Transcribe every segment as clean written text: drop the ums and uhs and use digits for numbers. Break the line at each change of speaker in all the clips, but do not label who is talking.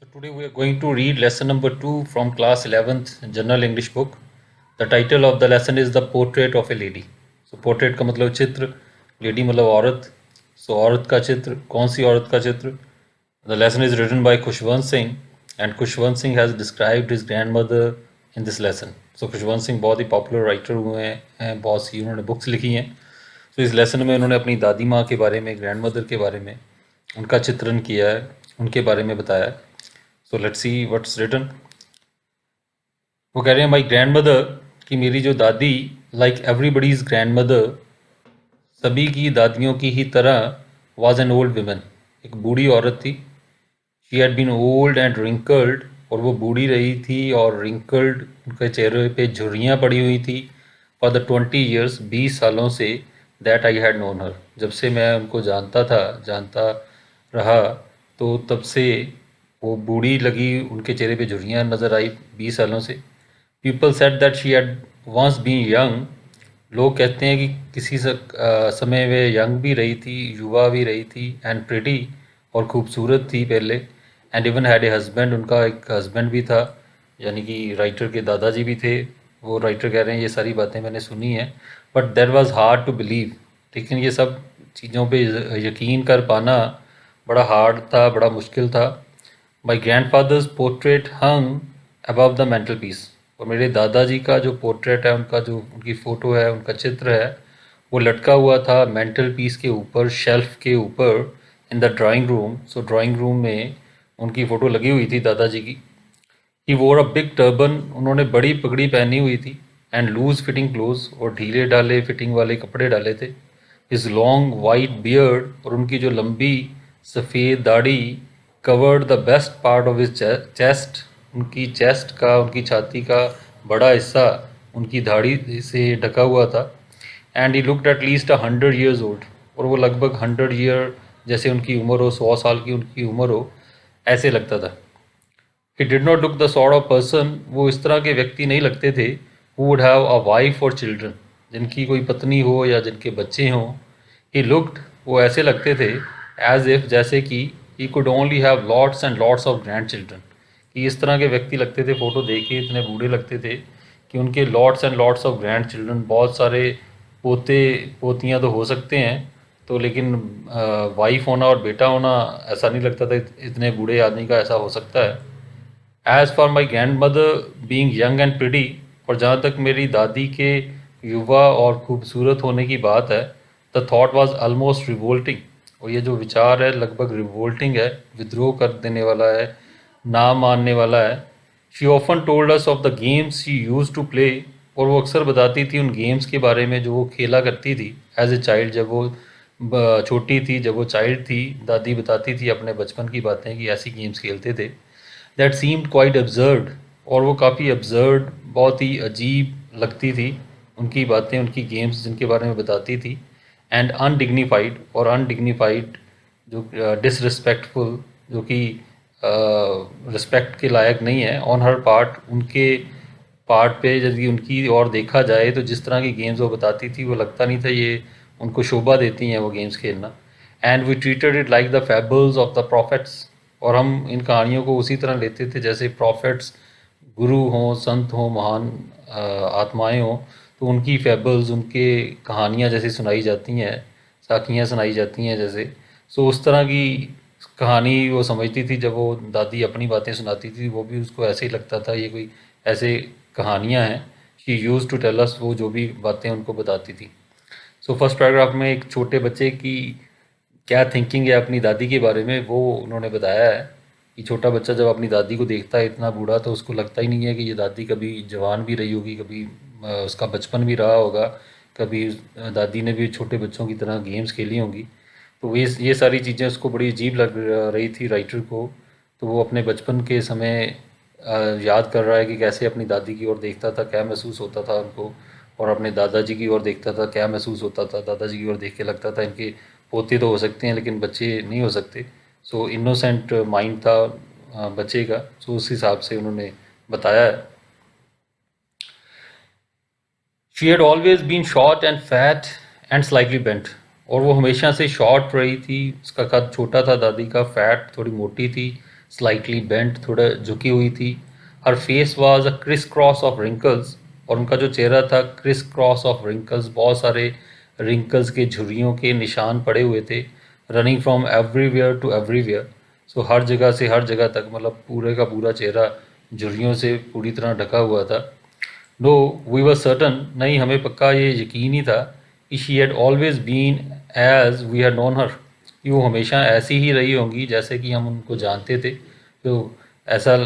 So today we are going to read lesson number 2 from class 11th General English book. The title of the lesson is The Portrait of a Lady. So portrait का मतलब चित्र, lady मतलब औरत. So औरत का चित्र, कौन सी औरत का चित्र? The lesson is written by Khushwant Singh and Khushwant Singh has described his grandmother in this lesson. So Khushwant Singh बहुत ही पॉपुलर राइटर हुए हैं, बहुत सी उन्होंने बुक्स लिखी हैं. तो इस लेसन में उन्होंने अपनी दादी माँ के बारे में, ग्रैंड मदर के बारे में उनका चित्रण किया है, उनके बारे में बताया है. So let's see what's written. वो कह रहे हैं माई ग्रैंड मदर कि मेरी जो दादी लाइक एवरीबडीज़ ग्रैंड मदर, सभी की दादियों की ही तरह, वाज एन ओल्ड विमेन, एक बूढ़ी औरत थी. She had been old and wrinkled, और वो बूढ़ी रही थी और रिंकल्ड, उनके चेहरे पे झुर्रियाँ पड़ी हुई थी. फॉर द 20 years, 20 सालों से, दैट आई हैड नोन हर, जब से मैं उनको जानता रहा, तो तब से वो बूढ़ी लगी, उनके चेहरे पे झुर्रियाँ नज़र आई 20 सालों से. People said that she had once been young, लोग कहते हैं कि किसी समय वे यंग भी रही थी, युवा भी रही थी, एंड प्रिटी, और खूबसूरत थी पहले. And even had a husband, उनका एक हस्बैंड भी था, यानी कि राइटर के दादाजी भी थे. वो राइटर कह रहे हैं ये सारी बातें मैंने सुनी हैं, but that was hard to believe. लेकिन ये सब चीज़ों पे यकीन कर पाना बड़ा हार्ड था, बड़ा मुश्किल था. My grandfather's portrait hung above the mantelpiece, और मेरे दादाजी का जो पोर्ट्रेट है, उनका जो उनकी फ़ोटो है, उनका चित्र है, वो लटका हुआ था मेंटल पीस के ऊपर, शेल्फ के ऊपर, in the drawing room. So drawing room में उनकी फ़ोटो लगी हुई थी दादाजी की. ही वोर अ बिग टर्बन, उन्होंने बड़ी पगड़ी पहनी हुई थी, एंड लूज फिटिंग क्लोज, और ढीले ढाले फिटिंग वाले कपड़े डाले थे. हिज लॉन्ग वाइट बियर्ड, और उनकी जो लंबी सफ़ेद दाढ़ी, covered the best part of his chest, उनकी चेस्ट का, उनकी छाती का बड़ा हिस्सा उनकी दाढ़ी से ढका हुआ था. And he looked at least 100 years old, और वो लगभग 100 year, जैसे उनकी उम्र हो, 100 साल की उनकी उम्र हो, ऐसे लगता था. He did not look the sort of person, वो इस तरह के व्यक्ति नहीं लगते थे, who would have a wife और चिल्ड्रन, जिनकी कोई पत्नी हो या जिनके बच्चे हों. ही लुक्ड, वो ऐसे लगते थे, एज इफ, जैसे कि he could only have lots and lots of grand children, कि इस तरह के व्यक्ति लगते थे, फ़ोटो देख के इतने बूढ़े लगते थे कि उनके lots and lots of grand children, बहुत सारे पोते पोतियाँ तो हो सकते हैं, तो लेकिन वाइफ होना और बेटा होना ऐसा नहीं लगता था, इतने बूढ़े आदमी का ऐसा हो सकता है. As for my grand mother being young and pretty, और जहाँ तक मेरी दादी के युवा और खूबसूरत होने की बात है, the thought was almost revolting, और ये जो विचार है लगभग रिवोल्टिंग है, विद्रोह कर देने वाला है, ना मानने वाला है. She often told us of the games she used to play, और वो अक्सर बताती थी उन गेम्स के बारे में जो वो खेला करती थी एज ए चाइल्ड, जब वो छोटी थी, जब वो चाइल्ड थी. दादी बताती थी अपने बचपन की बातें कि ऐसी गेम्स खेलते थे. दैट सीम्ड क्वाइट अब्जर्ड, और वो काफ़ी अब्जर्ड, बहुत ही अजीब लगती थी उनकी बातें, उनकी गेम्स जिनके बारे में बताती थी. एंड अनडिग्निफाइड, और अनडिग्निफाइड जो डिसरिस्पेक्टफुल, जो कि रिस्पेक्ट के लायक नहीं है, ऑन हर पार्ट, उनके पार्ट पे यदि उनकी और देखा जाए तो जिस तरह की गेम्स वो बताती थी, वो लगता नहीं था ये उनको शोभा देती हैं वो गेम्स खेलना. And we treated it like the fables of the prophets, और हम इन कहानियों को उसी तरह लेते थे जैसे प्रॉफिट्स, गुरु हों, संत हों, महान आत्माएं हों, तो उनकी फैबल्स, उनके कहानियाँ जैसी सुनाई जाती हैं, साखियाँ सुनाई जाती हैं जैसे. सो उस तरह की कहानी वो समझती थी. जब वो दादी अपनी बातें सुनाती थी, वो भी उसको ऐसे ही लगता था ये कोई ऐसे कहानियाँ हैं. She used to tell us, वो जो भी बातें उनको बताती थी. सो फर्स्ट पैराग्राफ में एक छोटे बच्चे की क्या थिंकिंग है अपनी दादी के बारे में, वो उन्होंने बताया है कि छोटा बच्चा जब अपनी दादी को देखता है इतना बूढ़ा, तो उसको लगता ही नहीं है कि ये दादी कभी जवान भी रही होगी, कभी उसका बचपन भी रहा होगा, कभी दादी ने भी छोटे बच्चों की तरह गेम्स खेली होंगी. तो ये सारी चीज़ें उसको बड़ी अजीब लग रही थी राइटर को. तो वो अपने बचपन के समय याद कर रहा है कि कैसे अपनी दादी की ओर देखता था, क्या महसूस होता था उनको, और अपने दादाजी की ओर देखता था, क्या महसूस होता था. दादाजी की ओर देख के लगता था इनके पोते तो हो सकते हैं लेकिन बच्चे नहीं हो सकते. सो इनोसेंट माइंड था बच्चे का. सो उस हिसाब से उन्होंने बताया है. She had always been short and fat and slightly bent, और वो हमेशा से शॉर्ट रही थी, उसका कद छोटा था दादी का, फैट, थोड़ी मोटी थी, स्लाइटली बेंट, थोड़ा झुकी हुई थी। हर face was a criss cross of wrinkles, और उनका जो चेहरा था क्रिस क्रॉस ऑफ रिंकल्स, बहुत सारे रिंकल्स के झुर्रियों के निशान पड़े हुए थे, running from everywhere to everywhere. So हर जगह से हर जगह तक, मतलब पूरे का पूरा चेहरा झुर्रियों से पूरी तरह ढका हुआ था। नो वी वर सर्टन, नहीं हमें पक्का ये यकीन ही था कि she had always been as we had known her, कि वो हमेशा ऐसी ही रही होंगी जैसे कि हम उनको जानते थे। तो ऐसा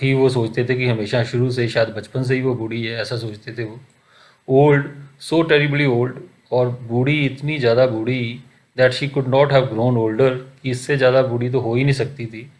ही वो सोचते थे कि हमेशा शुरू से, शायद बचपन से ही वो बूढ़ी है, ऐसा सोचते थे वो। ओल्ड, सो टेरिबली ओल्ड, और बूढ़ी, इतनी ज़्यादा बूढ़ी that she could not have grown older, कि इससे ज़्यादा बूढ़ी तो हो ही नहीं सकती थी।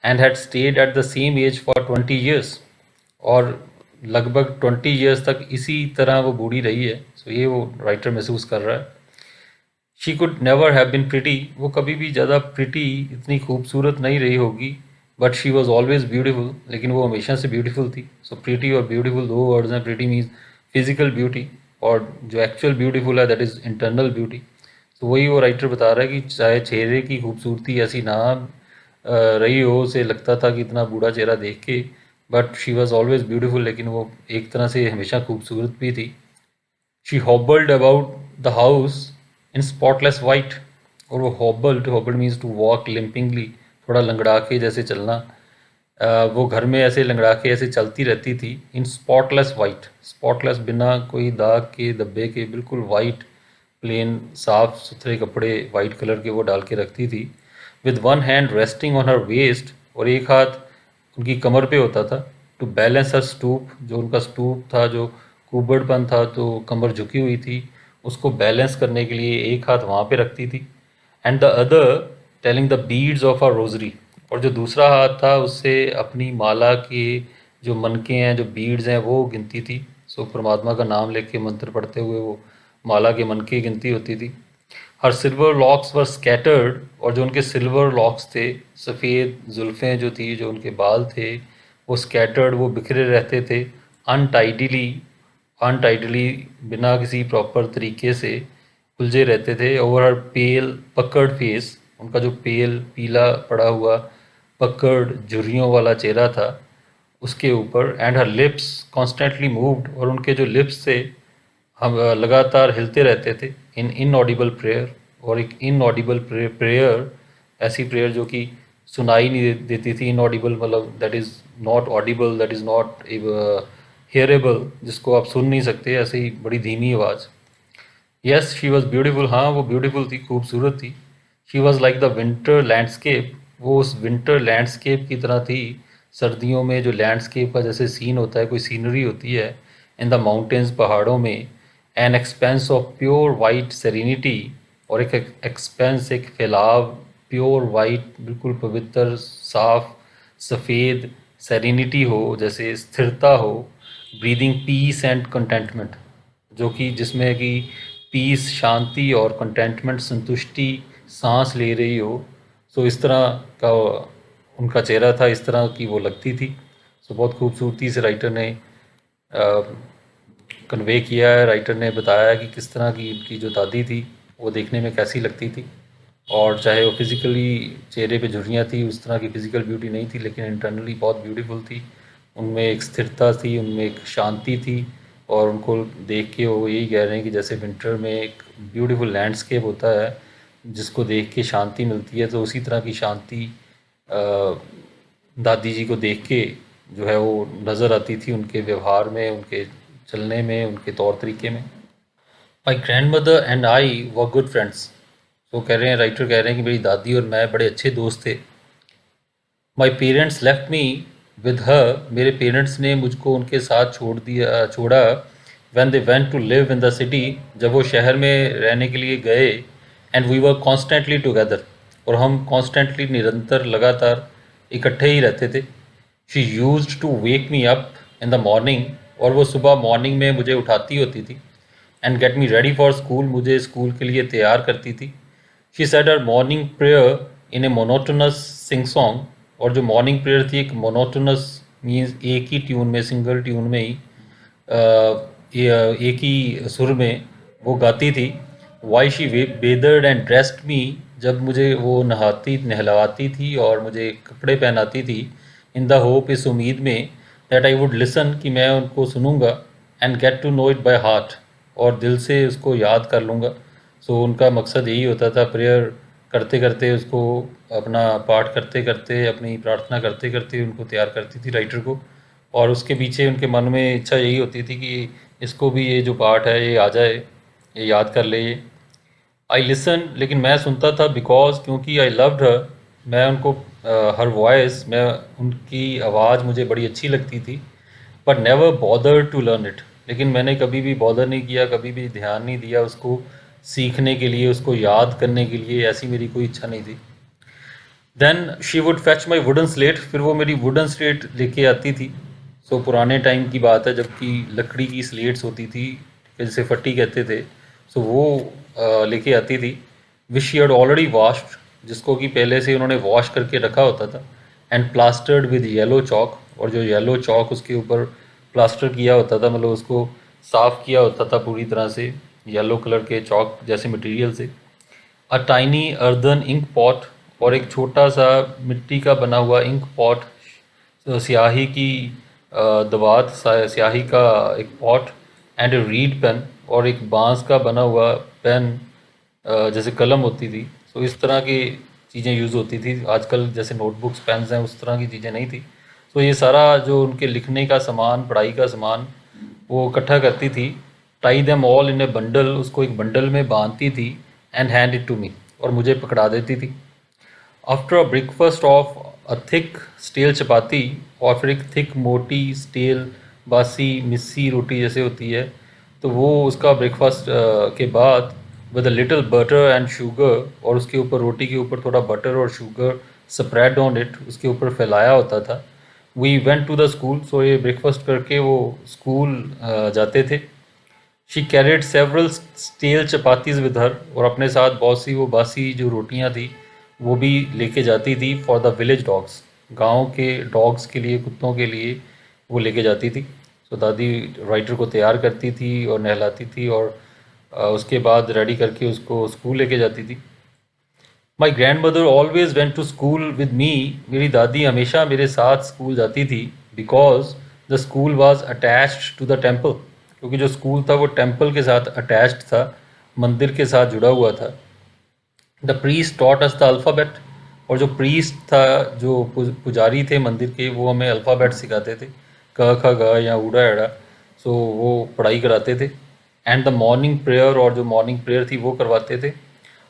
And had stayed at the same age for 20 years, और लगभग 20 ईयर्स तक इसी तरह वो बूढ़ी रही है। सो ये वो राइटर महसूस कर रहा है। She could never have been pretty, वो कभी भी ज़्यादा प्रिटी, इतनी खूबसूरत नहीं रही होगी। But she was always beautiful, लेकिन वो हमेशा से ब्यूटीफुल थी। सो प्रिटी और ब्यूटीफुल दो वर्ड्स हैं। प्रिटी मीन्स फिजिकल ब्यूटी, और जो एक्चुअल ब्यूटीफुल है दैट इज़ इंटरनल ब्यूटी। तो वही वो राइटर बता रहा है कि चाहे चेहरे की खूबसूरती ऐसी ना रही हो, उसे लगता था कि इतना बूढ़ा चेहरा देख के, but she was always beautiful, लेकिन वो एक तरह से हमेशा खूबसूरत भी थी। She hobbled about the house in spotless white, और वो hobbled means to walk limpingly, थोड़ा लंगड़ा के जैसे चलना। वो घर में ऐसे लंगड़ा के ऐसे चलती रहती थी। इन स्पॉटलेस वाइट, स्पॉटलेस बिना कोई दाग के, धब्बे के, बिल्कुल वाइट, प्लेन साफ सुथरे कपड़े वाइट कलर के वो डाल के रखती थी। With one hand resting on her waist, और एक हाथ उनकी कमर पे होता था। टू बैलेंस हर स्टूप, जो उनका स्टूप था, जो कुबड़पन था, तो कमर झुकी हुई थी, उसको बैलेंस करने के लिए एक हाथ वहाँ पे रखती थी। And the other telling the beads of a rosary, और जो दूसरा हाथ था उससे अपनी माला के जो मनके हैं, जो बीड्स हैं, वो गिनती थी। सो परमात्मा का नाम लेके मंत्र पढ़ते हुए वो माला के मनके गिनती होती थी। हर सिल्वर लॉक्स वर स्कैटर्ड, और जो उनके सिल्वर लॉक्स थे, सफ़ेद जुल्फ़ें जो थी, जो उनके बाल थे, वो स्कैटर्ड, वो बिखरे रहते थे। अनटाइडली, अनटाइडली बिना किसी प्रॉपर तरीके से उलझे रहते थे। ओवर हर पेल पकड़ फेस, उनका जो पेल पीला पड़ा हुआ पकड़ झुर्रियों वाला चेहरा था उसके ऊपर। And her lips constantly moved, और उनके जो लिप्स थे हम लगातार हिलते रहते थे। इन इनऑडिबल प्रेयर, और एक इनऑडिबल प्रेयर, ऐसी प्रेयर जो कि सुनाई नहीं देती थी। इनऑडिबल मतलब that is not audible, that is not hearable, जिसको आप सुन नहीं सकते, ऐसे ही बड़ी धीमी आवाज़। यस शी वॉज ब्यूटीफुल, हाँ वो ब्यूटीफुल थी, खूबसूरत थी। She was like the winter landscape, वो उस विंटर लैंडस्केप की तरह थी। सर्दियों में जो लैंडस्केप का जैसे सीन होता है, कोई सीनरी होती है इन द माउंटेन्स, पहाड़ों में। An expense of pure white serenity, और एक एक्सपेंस, एक फैलाव, प्योर वाइट, बिल्कुल पवित्र साफ सफ़ेद, सेरेनिटी हो, जैसे स्थिरता हो। ब्रीदिंग पीस एंड कंटेंटमेंट, जो कि जिसमें कि पीस शांति और कंटेंटमेंट संतुष्टि सांस ले रही हो। सो इस तरह का उनका चेहरा था, इस तरह की वो लगती थी। सो बहुत खूबसूरती से राइटर ने कन्वे किया है। राइटर ने बताया कि किस तरह की इनकी जो दादी थी वो देखने में कैसी लगती थी, और चाहे वो फिज़िकली चेहरे पे झुर्रियाँ थी, उस तरह की फ़िज़िकल ब्यूटी नहीं थी, लेकिन इंटरनली बहुत ब्यूटीफुल थी। उनमें एक स्थिरता थी, उनमें एक शांति थी, और उनको देख के वो यही कह रहे हैं कि जैसे विंटर में एक ब्यूटीफुल लैंडस्केप होता है जिसको देख के शांति मिलती है, तो उसी तरह की शांति दादी जी को देख के जो है वो नज़र आती थी, उनके व्यवहार में, उनके चलने में, उनके तौर तरीके में। My grand mother and I were good friends, तो कह रहे हैं, राइटर कह रहे हैं कि मेरी दादी और मैं बड़े अच्छे दोस्त थे। My parents left me with her, मेरे पेरेंट्स ने मुझको उनके साथ छोड़ा। When they went to live in the city, जब वो शहर में रहने के लिए गए। And we were constantly together, और हम कॉन्स्टेंटली, निरंतर, लगातार इकट्ठे ही रहते थे। She used to wake me up in the morning, और वो सुबह मॉर्निंग में मुझे उठाती होती थी। And get me ready for school, मुझे स्कूल के लिए तैयार करती थी। She said her morning prayer in A monotonous sing song, और जो मॉर्निंग प्रेयर थी एक मोनोटोनस मीन्स एक ही ट्यून में, सिंगल ट्यून में ही, एक ही सुर में वो गाती थी। वाई शी बेदर्ड एंड ड्रेस्ड मी, जब मुझे वो नहलाती थी और मुझे कपड़े पहनाती थी, इन द होप, इस उम्मीद में, दैट आई वुड लिसन, कि मैं उनको सुनूंगा, and get to know it by heart, और दिल से उसको याद कर लूँगा। सो उनका मकसद यही होता था, प्रेयर करते करते उसको, अपना पाठ करते करते, अपनी प्रार्थना करते करते उनको तैयार करती थी राइटर को, और उसके पीछे उनके मन में इच्छा यही होती थी कि इसको भी ये जो पाठ है ये आ जाए, ये याद कर ले ये। आई लिसन, लेकिन मैं सुनता था, बिकॉज, क्योंकि आई लव्ड हर, मैं उनको, हर वॉइस, मैं उनकी आवाज़ मुझे बड़ी अच्छी लगती थी, but never bother to learn it, लेकिन मैंने कभी भी बॉदर नहीं किया, कभी भी ध्यान नहीं दिया उसको सीखने के लिए, उसको याद करने के लिए, ऐसी मेरी कोई इच्छा नहीं थी। Then she would fetch my wooden slate, फिर वो मेरी वुडन स्लेट लेके आती थी। सो पुराने टाइम की बात है, जबकि लकड़ी की स्लेट्स होती थी, जिसे फट्टी कहते थे। सो वो लेके आती थी, which she had already washed, जिसको कि पहले से उन्होंने वॉश करके रखा होता था, एंड प्लास्टर्ड विद येलो चौक, और जो येलो चौक उसके ऊपर प्लास्टर किया होता था, मतलब उसको साफ़ किया होता था पूरी तरह से येलो कलर के चौक जैसे मटेरियल से। A tiny earthen ink pot, और एक छोटा सा मिट्टी का बना हुआ इंक पॉट, स्याही की दवात, स्याही का एक pot, and a reed pen, और एक बांस का बना हुआ पेन, जैसे कलम होती थी। तो इस तरह की चीज़ें यूज़ होती थी, आजकल जैसे नोटबुक्स पेन्स हैं उस तरह की चीज़ें नहीं थी। तो ये सारा जो उनके लिखने का सामान, पढ़ाई का सामान, वो इकट्ठा करती थी, tie them all in a bundle, उसको एक बंडल में बांधती थी, and hand it to me, और मुझे पकड़ा देती थी। After a breakfast of a thick stale chapati, और फिर एक थिक मोटी स्टेल बासी मिस्सी रोटी जैसे होती है, तो वो उसका ब्रेकफास्ट के बाद, with a little butter and sugar, और उसके ऊपर, रोटी के ऊपर थोड़ा बटर और शुगर स्प्रेड ऑन इट, उसके ऊपर फैलाया होता था। We went to the school, so ये ब्रेकफास्ट करके वो स्कूल जाते थे। She carried several stale chapatis with her, और अपने साथ बहुत सी वो बासी जो रोटियां थी वो भी लेके जाती थी, फॉर द विलेज डॉग्स, गांव के डॉग्स के लिए, कुत्तों के लिए वो लेके जाती थी। सो दादी राइटर को तैयार करती थी और नहलाती थी, और उसके बाद रेडी करके उसको स्कूल लेके जाती थी। My grandmother always went to school with me, मेरी दादी हमेशा मेरे साथ स्कूल जाती थी, because the school was attached to the temple, क्योंकि जो स्कूल था वो टेम्पल के साथ अटैच्ड था, मंदिर के साथ जुड़ा हुआ था। The priest taught us the alphabet, और जो प्रीस्ट था, जो पुजारी थे मंदिर के, वो हमें अल्फ़ाबेट सिखाते थे, क ख ग या ऊड़ा एड़ा। सो वो पढ़ाई कराते थे। एंड द मॉर्निंग प्रेयर, और जो मॉर्निंग प्रेयर थी वो करवाते थे।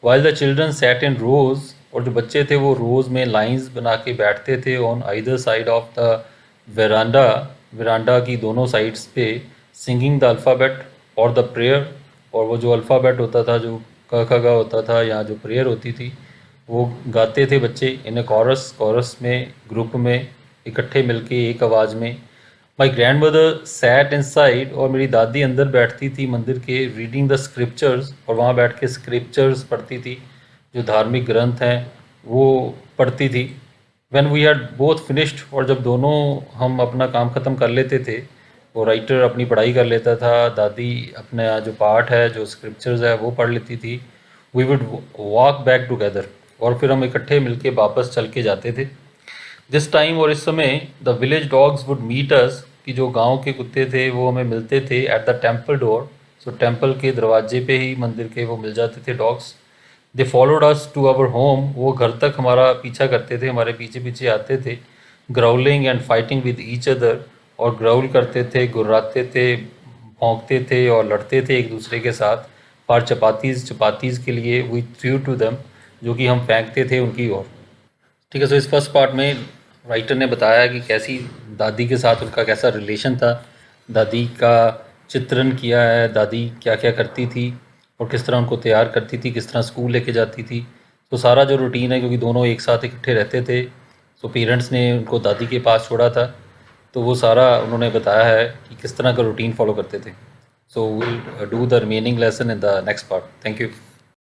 While the children sat in rows, और जो बच्चे थे वो रोज़ में लाइंस बना के बैठते थे, on either side of the veranda, veranda की दोनों साइड्स पे, सिंगिंग द अल्फ़ाबेट और द प्रेयर, और वो जो अल्फ़ाबेट होता था, जो क ख ग होता था, या जो प्रेयर होती थी, वो गाते थे बच्चे, इन ए कॉरस, कॉरस में, ग्रुप में, इकट्ठे मिलके एक आवाज़ में। My grandmother sat inside, और मेरी दादी अंदर बैठती थी मंदिर के, रीडिंग द स्क्रिप्चर्स, और वहाँ बैठ के स्क्रिप्चर्स पढ़ती थी, जो धार्मिक ग्रंथ हैं वो पढ़ती थी। When we had both finished, और जब दोनों हम अपना काम ख़त्म कर लेते थे, वो राइटर अपनी पढ़ाई कर लेता था, दादी अपना जो पाठ है, जो स्क्रिप्चर्स है वो पढ़ लेती थी, we would walk back together, और फिर हम इकट्ठे मिलके वापस चल के जाते थे। दिस टाइम, और इस समय, the village dogs would meet us, कि जो गांव के कुत्ते थे वो हमें मिलते थे, at the temple door. So temple के दरवाजे पे ही मंदिर के वो मिल जाते थे dogs. They followed us to our home, वो घर तक हमारा पीछा करते थे, हमारे पीछे पीछे आते थे, growling and fighting with each other, और ग्राउल करते थे, गुर्राते थे, भौंकते थे और लड़ते थे एक दूसरे के साथ, फॉर चपातीज़, चपातीज़ के लिए, वी थ्रू टू देम, जो कि हम फेंकते थे उनकी ओर। ठीक है। सो इस फर्स्ट पार्ट में राइटर ने बताया कि कैसी दादी के साथ उनका कैसा रिलेशन था, दादी का चित्रण किया है, दादी क्या क्या करती थी और किस तरह उनको तैयार करती थी, किस तरह स्कूल लेके जाती थी। तो सारा जो रूटीन है, क्योंकि दोनों एक साथ इकट्ठे रहते थे, सो पेरेंट्स ने उनको दादी के पास छोड़ा था, तो वो सारा उन्होंने बताया है कि किस तरह का रूटीन फॉलो करते थे। So will do the remaining lesson in the next part. Thank you.